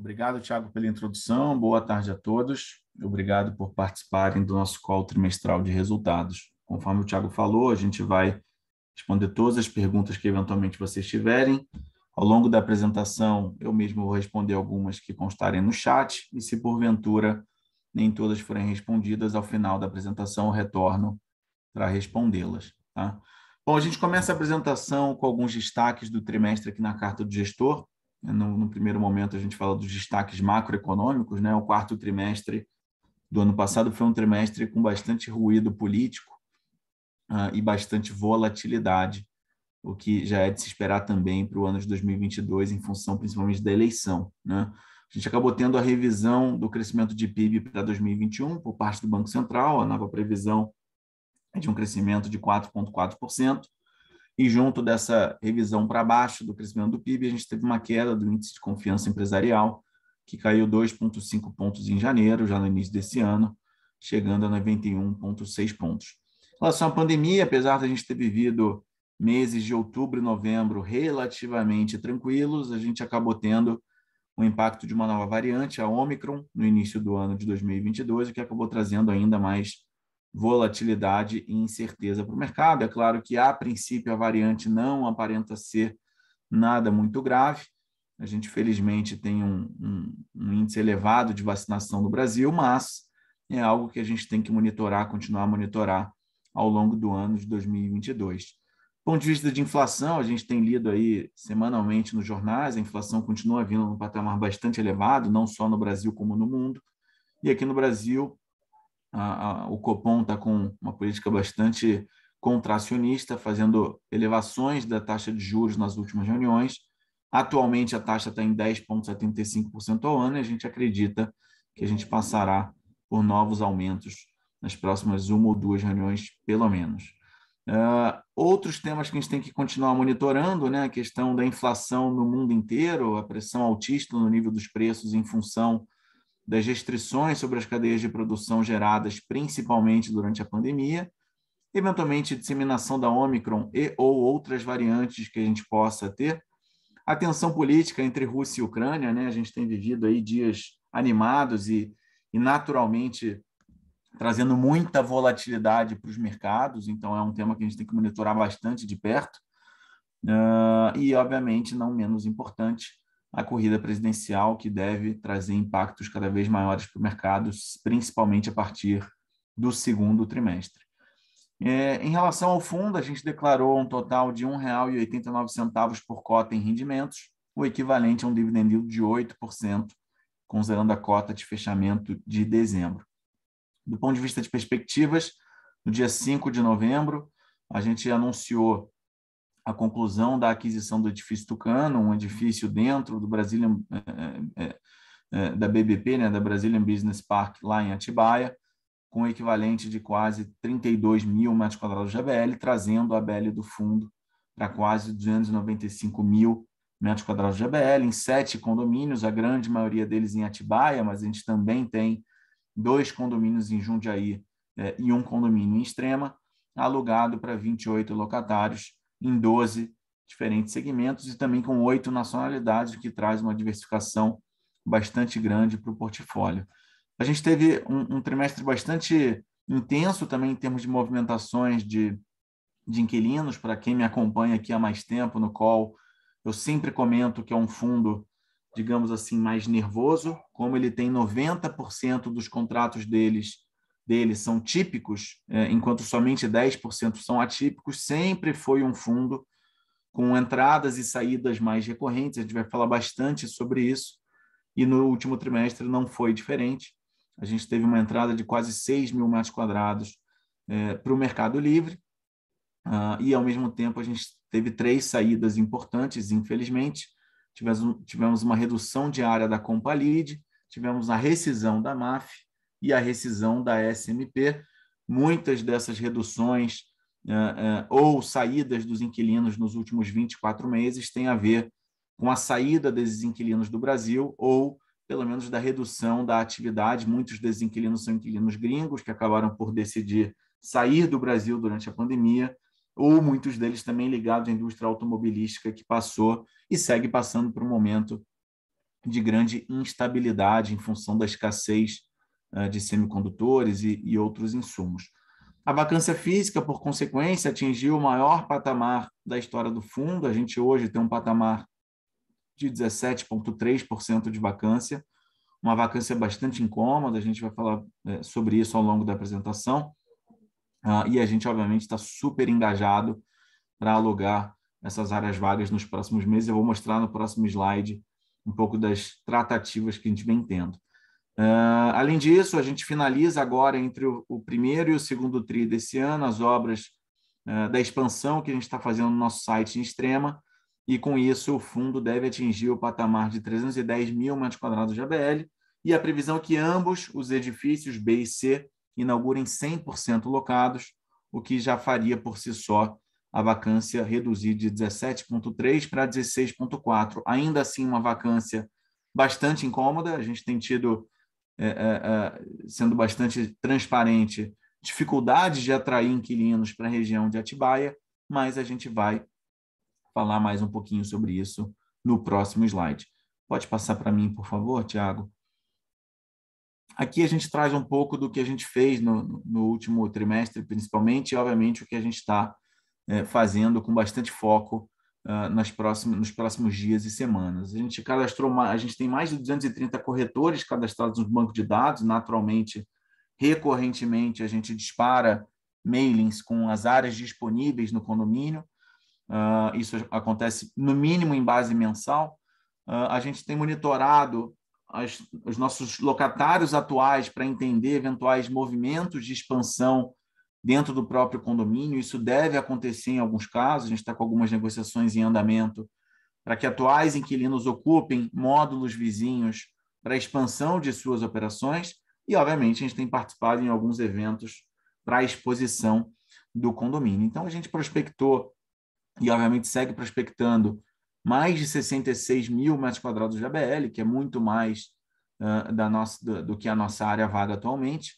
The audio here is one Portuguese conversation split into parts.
Obrigado, Thiago, pela introdução. Boa tarde a todos. Obrigado por participarem do nosso call trimestral de resultados. Conforme o Thiago falou, a gente vai responder todas as perguntas que eventualmente vocês tiverem. Ao longo da apresentação, eu mesmo vou responder algumas que constarem no chat e, se porventura nem todas forem respondidas, ao final da apresentação eu retorno para respondê-las. Tá? Bom, a gente começa a apresentação com alguns destaques do trimestre aqui na carta do gestor. No primeiro momento, a gente fala dos destaques macroeconômicos, né? O quarto trimestre do ano passado foi um trimestre com bastante ruído político e bastante volatilidade, o que já é de se esperar também para o ano de 2022, em função principalmente da eleição, né? A gente acabou tendo a revisão do crescimento de PIB para 2021 por parte do Banco Central. A nova previsão é de um crescimento de 4,4%. E junto dessa revisão para baixo do crescimento do PIB, a gente teve uma queda do índice de confiança empresarial, que caiu 2,5 pontos em janeiro, já no início desse ano, chegando a 91,6 pontos. Em relação à pandemia, apesar de a gente ter vivido meses de outubro e novembro relativamente tranquilos, a gente acabou tendo o impacto de uma nova variante, a Omicron, no início do ano de 2022, o que acabou trazendo ainda mais volatilidade e incerteza para o mercado. É claro que, a princípio, a variante não aparenta ser nada muito grave. A gente, felizmente, tem um índice elevado de vacinação no Brasil, mas é algo que a gente tem que monitorar, continuar a monitorar ao longo do ano de 2022. Do ponto de vista de inflação, a gente tem lido aí semanalmente nos jornais, a inflação continua vindo num patamar bastante elevado, não só no Brasil como no mundo. E aqui no Brasil, o Copom está com uma política bastante contracionista, fazendo elevações da taxa de juros nas últimas reuniões. Atualmente, a taxa está em 10,75% ao ano e a gente acredita que a gente passará por novos aumentos nas próximas uma ou duas reuniões, pelo menos. Outros temas que a gente tem que continuar monitorando, né? A questão da inflação no mundo inteiro, a pressão altista no nível dos preços em função das restrições sobre as cadeias de produção geradas principalmente durante a pandemia, eventualmente disseminação da Omicron e ou outras variantes que a gente possa ter, a tensão política entre Rússia e Ucrânia, né? A gente tem vivido aí dias animados e naturalmente trazendo muita volatilidade para os mercados, então é um tema que a gente tem que monitorar bastante de perto. E, obviamente, não menos importante, a corrida presidencial, que deve trazer impactos cada vez maiores para o mercado, principalmente a partir do segundo trimestre. Em relação ao fundo, a gente declarou um total de R$ 1,89 por cota em rendimentos, o equivalente a um dividend yield de 8%, considerando a cota de fechamento de dezembro. Do ponto de vista de perspectivas, no dia 5 de novembro, a gente anunciou a conclusão da aquisição do edifício Tucano, um edifício dentro do Brazilian, da BBP, né, da Brazilian Business Park, lá em Atibaia, com o equivalente de quase 32 mil metros quadrados de ABL, trazendo a ABL do fundo para quase 295 mil metros quadrados de ABL, em 7 condomínios, a grande maioria deles em Atibaia, mas a gente também tem 2 condomínios em Jundiaí e um condomínio em Extrema, alugado para 28 locatários em 12 diferentes segmentos e também com 8 nacionalidades, o que traz uma diversificação bastante grande para o portfólio. A gente teve um trimestre bastante intenso também em termos de movimentações de inquilinos. Para quem me acompanha aqui há mais tempo no call, eu sempre comento que é um fundo, digamos assim, mais nervoso, como ele tem 90% dos contratos deles são típicos, enquanto somente 10% são atípicos. Sempre foi um fundo com entradas e saídas mais recorrentes, a gente vai falar bastante sobre isso, e no último trimestre não foi diferente. A gente teve uma entrada de quase 6 mil metros quadrados para o Mercado Livre, e, ao mesmo tempo, a gente teve 3 saídas importantes, infelizmente. Tivemos uma redução de área da Compalid, tivemos a rescisão da MAF e a rescisão da SMP. Muitas dessas reduções ou saídas dos inquilinos nos últimos 24 meses têm a ver com a saída desses inquilinos do Brasil ou, pelo menos, da redução da atividade. Muitos desses inquilinos são inquilinos gringos que acabaram por decidir sair do Brasil durante a pandemia, ou muitos deles também ligados à indústria automobilística, que passou e segue passando por um momento de grande instabilidade em função da escassez de semicondutores e outros insumos. A vacância física, por consequência, atingiu o maior patamar da história do fundo. A gente hoje tem um patamar de 17,3% de vacância, uma vacância bastante incômoda. A gente vai falar sobre isso ao longo da apresentação. E a gente, obviamente, está super engajado para alugar essas áreas vagas nos próximos meses. Eu vou mostrar no próximo slide um pouco das tratativas que a gente vem tendo. Além disso, a gente finaliza agora, entre o primeiro e o segundo TRI desse ano, as obras da expansão que a gente está fazendo no nosso site em Extrema, e com isso o fundo deve atingir o patamar de 310 mil metros quadrados de ABL, e a previsão é que ambos os edifícios B e C inaugurem 100% locados, o que já faria por si só a vacância reduzir de 17,3% para 16,4%. Ainda assim, uma vacância bastante incômoda. A gente tem tido, sendo bastante transparente, dificuldades de atrair inquilinos para a região de Atibaia, mas a gente vai falar mais um pouquinho sobre isso no próximo slide. Pode passar para mim, por favor, Tiago? Aqui a gente traz um pouco do que a gente fez no último trimestre, principalmente, e, obviamente, o que a gente está fazendo com bastante foco nos próximos dias e semanas. A gente tem mais de 230 corretores cadastrados no banco de dados. Naturalmente, recorrentemente, a gente dispara mailings com as áreas disponíveis no condomínio. Isso acontece, no mínimo, em base mensal. A gente tem monitorado os nossos locatários atuais para entender eventuais movimentos de expansão dentro do próprio condomínio. Isso deve acontecer em alguns casos. A gente está com algumas negociações em andamento para que atuais inquilinos ocupem módulos vizinhos para a expansão de suas operações. E, obviamente, a gente tem participado em alguns eventos para a exposição do condomínio. Então, a gente prospectou e, obviamente, segue prospectando mais de 66 mil metros quadrados de ABL, que é muito mais do que a nossa área vaga atualmente.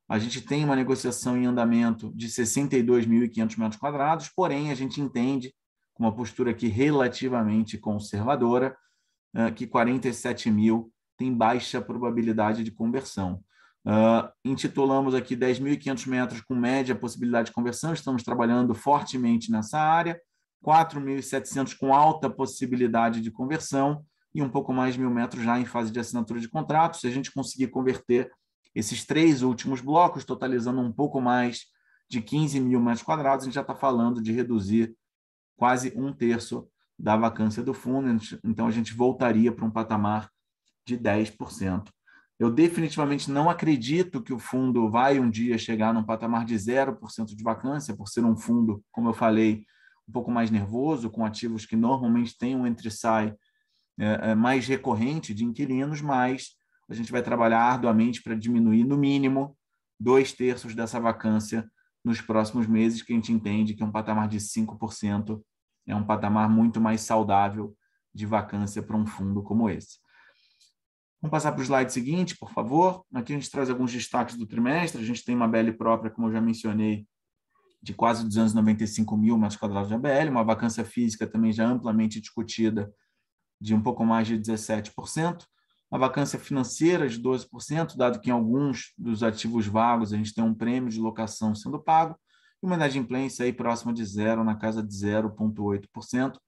A gente tem uma negociação em andamento de 62.500 metros quadrados, porém, a gente entende, com uma postura aqui relativamente conservadora, que 47 mil tem baixa probabilidade de conversão. Intitulamos aqui 10.500 metros com média possibilidade de conversão, estamos trabalhando fortemente nessa área, 4.700 com alta possibilidade de conversão e um pouco mais de 1.000 metros já em fase de assinatura de contrato. Se a gente conseguir converter esses 3 últimos blocos, totalizando um pouco mais de 15 mil metros quadrados, a gente já está falando de reduzir quase 1/3 da vacância do fundo. Então, a gente voltaria para um patamar de 10%. Eu definitivamente não acredito que o fundo vai um dia chegar num patamar de 0% de vacância, por ser um fundo, como eu falei, um pouco mais nervoso, com ativos que normalmente têm um entre-sai mais recorrente de inquilinos, mas a gente vai trabalhar arduamente para diminuir, no mínimo, 2/3 dessa vacância nos próximos meses, que a gente entende que um patamar de 5% é um patamar muito mais saudável de vacância para um fundo como esse. Vamos passar para o slide seguinte, por favor. Aqui a gente traz alguns destaques do trimestre. A gente tem uma ABL própria, como eu já mencionei, de quase 295 mil metros quadrados de ABL, uma vacância física também já amplamente discutida de um pouco mais de 17%, a vacância financeira de 12%, dado que em alguns dos ativos vagos a gente tem um prêmio de locação sendo pago, e uma inadimplência aí próxima de zero, na casa de 0,8%.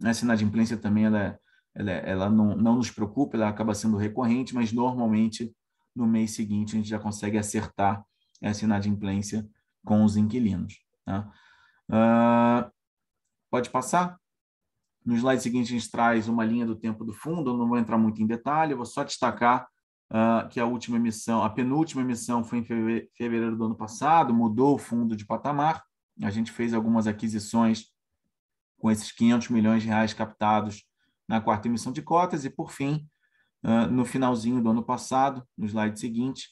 Essa inadimplência também ela não nos preocupa, ela acaba sendo recorrente, mas normalmente no mês seguinte a gente já consegue acertar essa inadimplência com os inquilinos. Tá? Pode passar? No slide seguinte, a gente traz uma linha do tempo do fundo. Eu não vou entrar muito em detalhe, eu vou só destacar que a penúltima emissão foi em fevereiro do ano passado, mudou o fundo de patamar. A gente fez algumas aquisições com esses 500 milhões de reais captados na quarta emissão de cotas. E, por fim, no finalzinho do ano passado, no slide seguinte,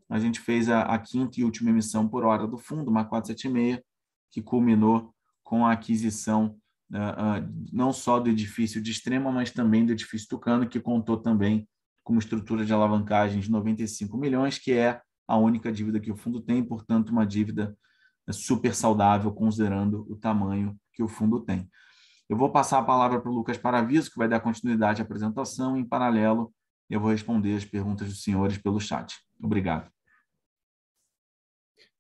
a gente fez a quinta e última emissão por hora do fundo, uma 476, que culminou com a aquisição não só do edifício de Extrema, mas também do edifício Tucano, que contou também com uma estrutura de alavancagem de 95 milhões, que é a única dívida que o fundo tem, portanto, uma dívida super saudável, considerando o tamanho que o fundo tem. Eu vou passar a palavra para o Lucas Paraviso, que vai dar continuidade à apresentação. Em paralelo, eu vou responder as perguntas dos senhores pelo chat. Obrigado.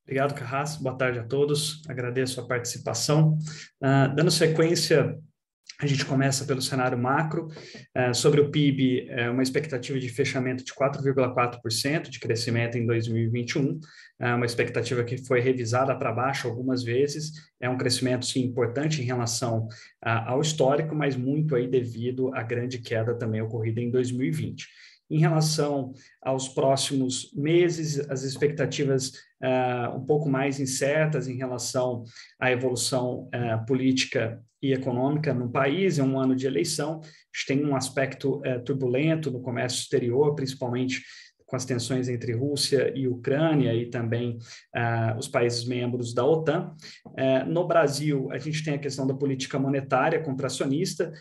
Obrigado, Carrasco. Boa tarde a todos. Agradeço a participação. Dando sequência, a gente começa pelo cenário macro. Sobre o PIB, uma expectativa de fechamento de 4,4% de crescimento em 2021, uma expectativa que foi revisada para baixo algumas vezes. É um crescimento, sim, importante em relação ao histórico, mas muito aí devido à grande queda também ocorrida em 2020. Em relação aos próximos meses, as expectativas um pouco mais incertas em relação à evolução política e econômica no país. É um ano de eleição, a gente tem um aspecto turbulento no comércio exterior, principalmente com as tensões entre Rússia e Ucrânia e também os países membros da OTAN. No Brasil, a gente tem a questão da política monetária contracionista,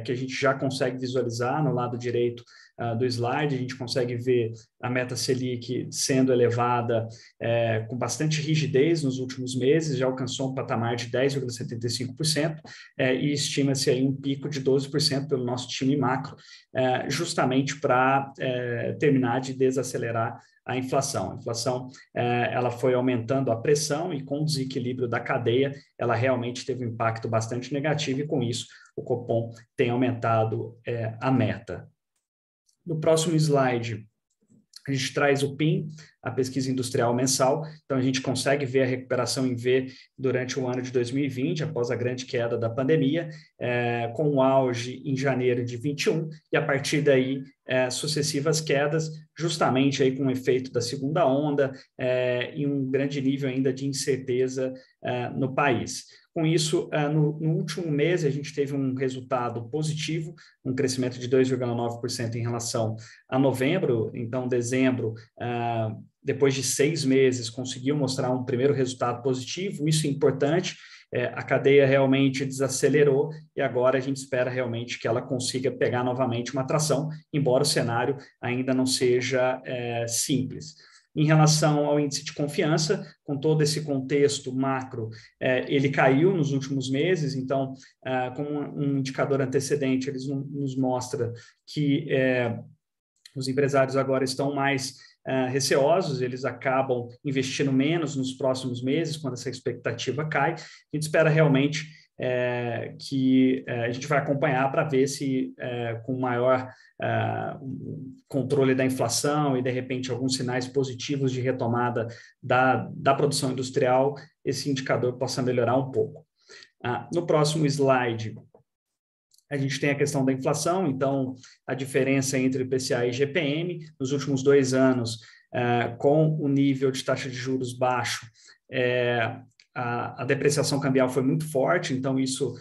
que a gente já consegue visualizar no lado direito do slide. A gente consegue ver a meta Selic sendo elevada com bastante rigidez nos últimos meses, já alcançou um patamar de 10,75%, e estima-se aí um pico de 12% pelo nosso time macro, justamente para terminar de desacelerar a inflação. A inflação ela foi aumentando a pressão e com o desequilíbrio da cadeia, ela realmente teve um impacto bastante negativo e com isso o Copom tem aumentado a meta. No próximo slide, a gente traz o PIN, a pesquisa industrial mensal, então a gente consegue ver a recuperação em V durante o ano de 2020, após a grande queda da pandemia, com o auge em janeiro de 21, e a partir daí sucessivas quedas, justamente aí com o efeito da segunda onda e um grande nível ainda de incerteza no país. Com isso, no último mês, a gente teve um resultado positivo, um crescimento de 2,9% em relação a novembro. Então, dezembro, depois de 6 meses, conseguiu mostrar um primeiro resultado positivo. Isso é importante. A cadeia realmente desacelerou e agora a gente espera realmente que ela consiga pegar novamente uma tração, embora o cenário ainda não seja simples. Em relação ao índice de confiança, com todo esse contexto macro, ele caiu nos últimos meses, então, como um indicador antecedente, ele nos mostra que os empresários agora estão mais receosos, eles acabam investindo menos nos próximos meses, quando essa expectativa cai. A gente espera realmente que a gente vai acompanhar para ver se com maior controle da inflação e, de repente, alguns sinais positivos de retomada da produção industrial, esse indicador possa melhorar um pouco. No próximo slide, a gente tem a questão da inflação, então a diferença entre IPCA e IGPM, nos últimos 2 anos, com o nível de taxa de juros baixo, a depreciação cambial foi muito forte, então isso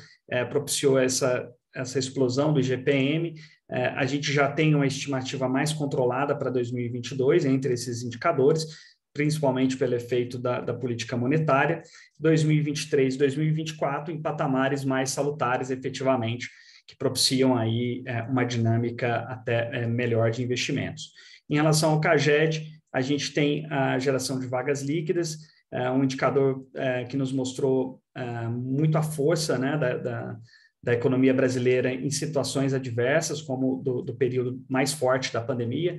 propiciou essa explosão do IGPM. A gente já tem uma estimativa mais controlada para 2022 entre esses indicadores, principalmente pelo efeito da política monetária. 2023 e 2024 em patamares mais salutares, efetivamente, que propiciam aí uma dinâmica até melhor de investimentos. Em relação ao CAGED, a gente tem a geração de vagas líquidas, um indicador que nos mostrou muito a força, né, da economia brasileira em situações adversas, como do período mais forte da pandemia,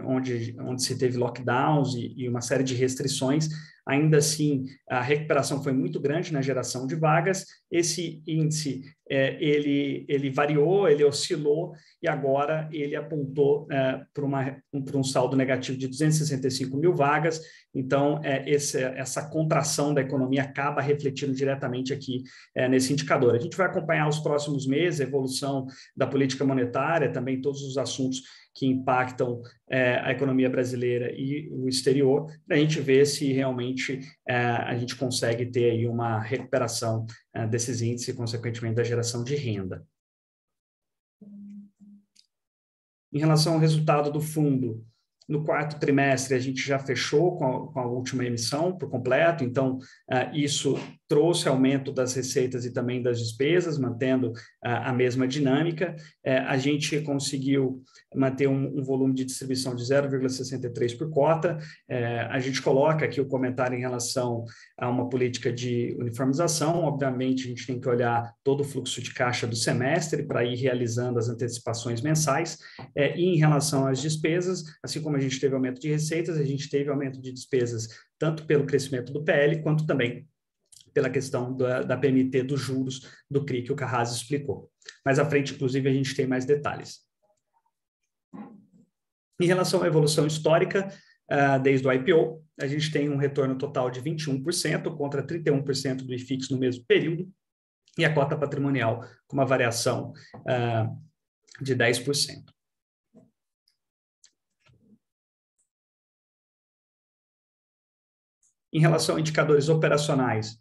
onde se teve lockdowns e uma série de restrições. Ainda assim, a recuperação foi muito grande na geração de vagas. Esse índice, ele variou, ele oscilou, e agora ele apontou para um saldo negativo de 265 mil vagas. Então, essa contração da economia acaba refletindo diretamente aqui nesse indicador. A gente vai acompanhar os próximos meses a evolução da política monetária, também todos os assuntos que impactam a economia brasileira e o exterior, para a gente ver se realmente a gente consegue ter aí uma recuperação desses índices e, consequentemente, da geração de renda. Em relação ao resultado do fundo, no 4º trimestre, a gente já fechou com a última emissão por completo, então isso trouxe aumento das receitas e também das despesas, mantendo a mesma dinâmica. A gente conseguiu manter um volume de distribuição de 0,63 por cota. A gente coloca aqui o comentário em relação a uma política de uniformização. Obviamente, a gente tem que olhar todo o fluxo de caixa do semestre para ir realizando as antecipações mensais. E em relação às despesas, assim como a gente teve aumento de receitas, a gente teve aumento de despesas tanto pelo crescimento do PL, quanto também pela questão da PMT dos juros do CRI, que o Carrasco explicou. Mais à frente, inclusive, a gente tem mais detalhes. Em relação à evolução histórica, desde o IPO, a gente tem um retorno total de 21% contra 31% do IFIX no mesmo período, e a cota patrimonial com uma variação de 10%. Em relação a indicadores operacionais,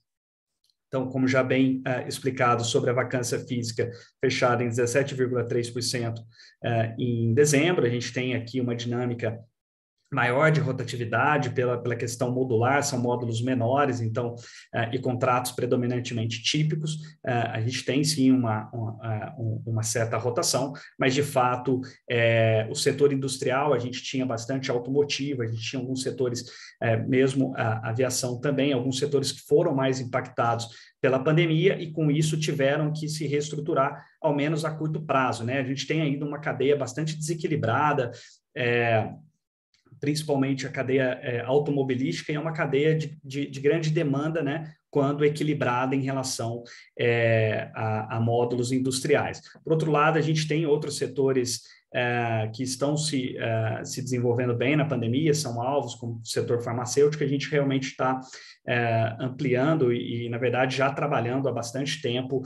então, como já bem explicado sobre a vacância física fechada em 17,3% em dezembro, a gente tem aqui uma dinâmica maior de rotatividade pela questão modular, são módulos menores, então, e contratos predominantemente típicos. A gente tem, sim, uma certa rotação, mas, de fato, o setor industrial, a gente tinha bastante automotivo, a gente tinha alguns setores, mesmo a aviação também, alguns setores que foram mais impactados pela pandemia e, com isso, tiveram que se reestruturar, ao menos a curto prazo, né? A gente tem ainda uma cadeia bastante desequilibrada, principalmente a cadeia automobilística, e é uma cadeia de grande demanda, né, quando equilibrada em relação a módulos industriais. Por outro lado, a gente tem outros setores que estão se desenvolvendo bem na pandemia, são alvos, como o setor farmacêutico, a gente realmente está ampliando e, na verdade, já trabalhando há bastante tempo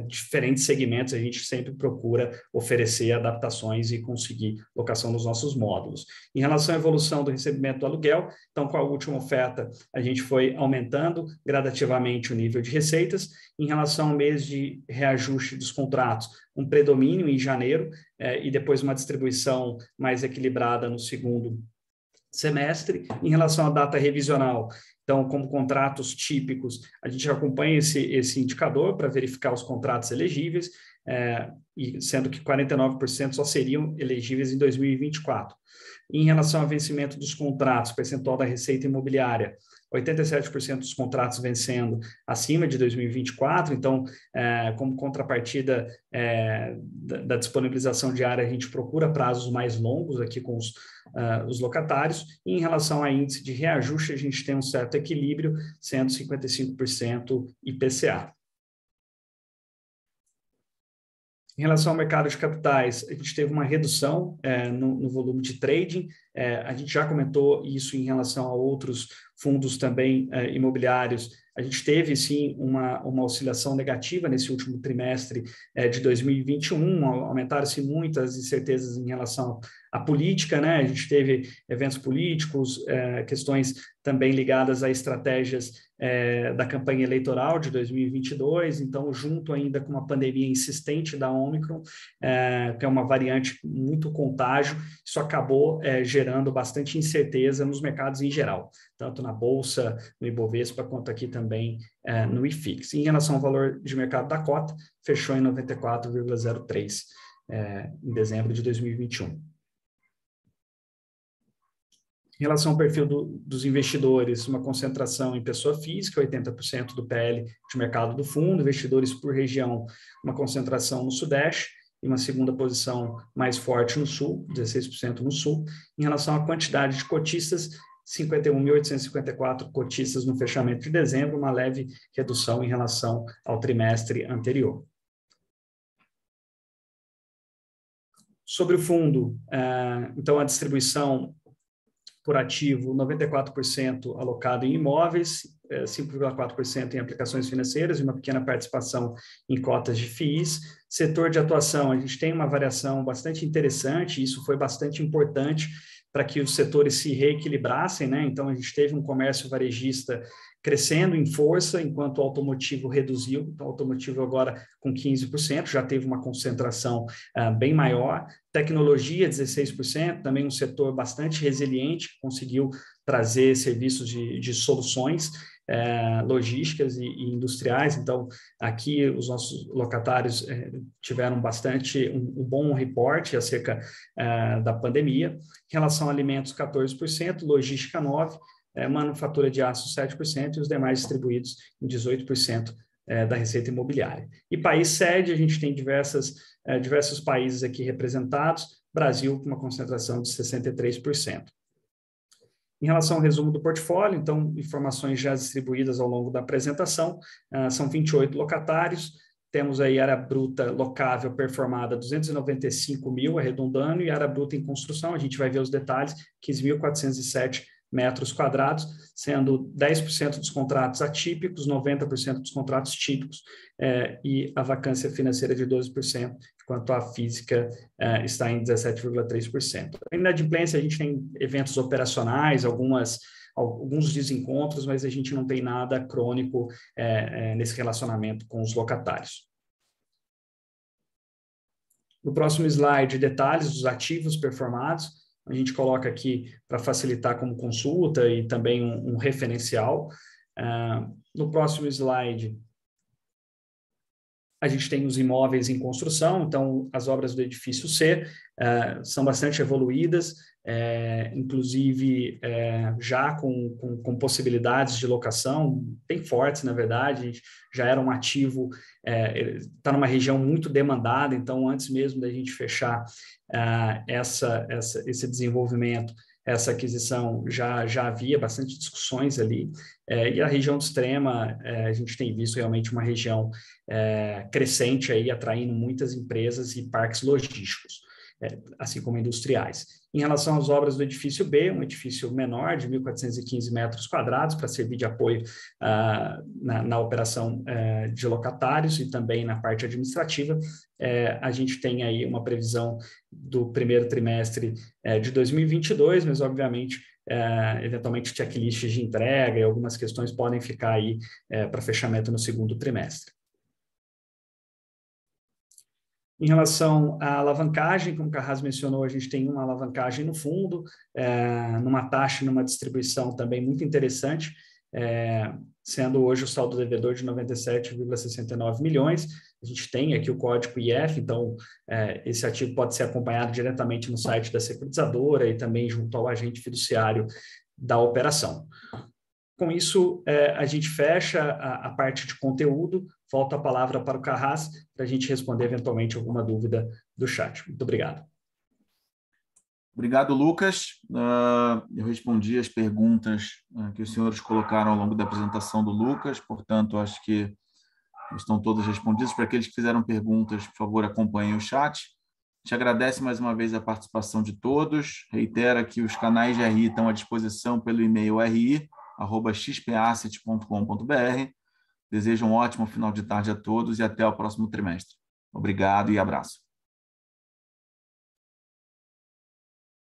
diferentes segmentos. A gente sempre procura oferecer adaptações e conseguir locação dos nossos módulos. Em relação à evolução do recebimento do aluguel, então, com a última oferta, a gente foi aumentando gradativamente o nível de receitas. Em relação ao mês de reajuste dos contratos, um predomínio em janeiro e depois uma distribuição mais equilibrada no segundo semestre. Em relação à data revisional, então, como contratos típicos, a gente acompanha esse indicador para verificar os contratos elegíveis, e sendo que 49% só seriam elegíveis em 2024. Em relação ao vencimento dos contratos, percentual da receita imobiliária, 87% dos contratos vencendo acima de 2024, então, como contrapartida da disponibilização diária, a gente procura prazos mais longos aqui com os locatários, e em relação a índice de reajuste, a gente tem um certo equilíbrio, sendo 55% IPCA. Em relação ao mercado de capitais, a gente teve uma redução no volume de trading. A gente já comentou isso em relação a outros fundos também imobiliários. A gente teve, sim, uma oscilação negativa nesse último trimestre de 2021, aumentaram-se muitas incertezas em relação à política, né? A gente teve eventos políticos, questões também ligadas a estratégias da campanha eleitoral de 2022, então, junto ainda com uma pandemia insistente da Ômicron, que é uma variante muito contágio, isso acabou gerando bastante incerteza nos mercados em geral, tanto na Bolsa, no Ibovespa, quanto aqui também no IFIX. Em relação ao valor de mercado da cota, fechou em 94,03 em dezembro de 2021. Em relação ao perfil dos investidores, uma concentração em pessoa física, 80% do PL de mercado do fundo, investidores por região, uma concentração no Sudeste, e uma segunda posição mais forte no Sul, 16% no Sul. Em relação à quantidade de cotistas, 51.854 cotistas no fechamento de dezembro, uma leve redução em relação ao trimestre anterior. Sobre o fundo, então a distribuição por ativo, 94% alocado em imóveis, 5,4% em aplicações financeiras e uma pequena participação em cotas de FIIs. Setor de atuação, a gente tem uma variação bastante interessante, isso foi bastante importante para que os setores se reequilibrassem, né? Então, a gente teve um comércio varejista crescendo em força, enquanto o automotivo reduziu. Então, o automotivo agora com 15%, já teve uma concentração bem maior. Tecnologia, 16%, também um setor bastante resiliente, conseguiu trazer serviços de soluções logísticas e industriais. Então, aqui os nossos locatários tiveram um bom reporte acerca da pandemia. Em relação a alimentos, 14%, logística 9%, manufatura de aço 7% e os demais distribuídos em 18% da receita imobiliária. E país sede, a gente tem diversos países aqui representados, Brasil com uma concentração de 63%. Em relação ao resumo do portfólio, então, informações já distribuídas ao longo da apresentação, são 28 locatários, temos aí área bruta locável performada 295 mil, arredondando, e área bruta em construção, a gente vai ver os detalhes, 15.407 metros quadrados, sendo 10% dos contratos atípicos, 90% dos contratos típicos, e a vacância financeira de 12%, enquanto a física está em 17,3%. A inadimplência, a gente tem eventos operacionais, alguns desencontros, mas a gente não tem nada crônico nesse relacionamento com os locatários. No próximo slide, detalhes dos ativos performados. A gente coloca aqui para facilitar como consulta e também um referencial. No próximo slide, a gente tem os imóveis em construção, então as obras do edifício C são bastante evoluídas, inclusive já com possibilidades de locação bem fortes, na verdade. A gente já era um ativo, está numa região muito demandada, então antes mesmo da gente fechar esse desenvolvimento, essa aquisição, já havia bastante discussões ali, e a região do Extrema, a gente tem visto realmente uma região crescente aí, atraindo muitas empresas e parques logísticos, assim como industriais. Em relação às obras do edifício B, um edifício menor, de 1.415 metros quadrados, para servir de apoio na operação de locatários e também na parte administrativa, a gente tem aí uma previsão do primeiro trimestre de 2022, mas, obviamente, eventualmente checklists de entrega e algumas questões podem ficar aí para fechamento no segundo trimestre. Em relação à alavancagem, como o Carrasco mencionou, a gente tem uma alavancagem no fundo, numa taxa e numa distribuição também muito interessante, sendo hoje o saldo devedor de 97,69 milhões. A gente tem aqui o código IF, então esse ativo pode ser acompanhado diretamente no site da securitizadora e também junto ao agente fiduciário da operação. Com isso, a gente fecha a parte de conteúdo, volta a palavra para o Carrasco para a gente responder eventualmente alguma dúvida do chat. Muito obrigado. Obrigado, Lucas. Eu respondi as perguntas que os senhores colocaram ao longo da apresentação do Lucas, portanto, acho que estão todas respondidas. Para aqueles que fizeram perguntas, por favor, acompanhem o chat. Te agradece mais uma vez a participação de todos. Reitera que os canais de RI estão à disposição pelo e-mail ri@xpasset.com.br. Desejo um ótimo final de tarde a todos e até o próximo trimestre. Obrigado e abraço.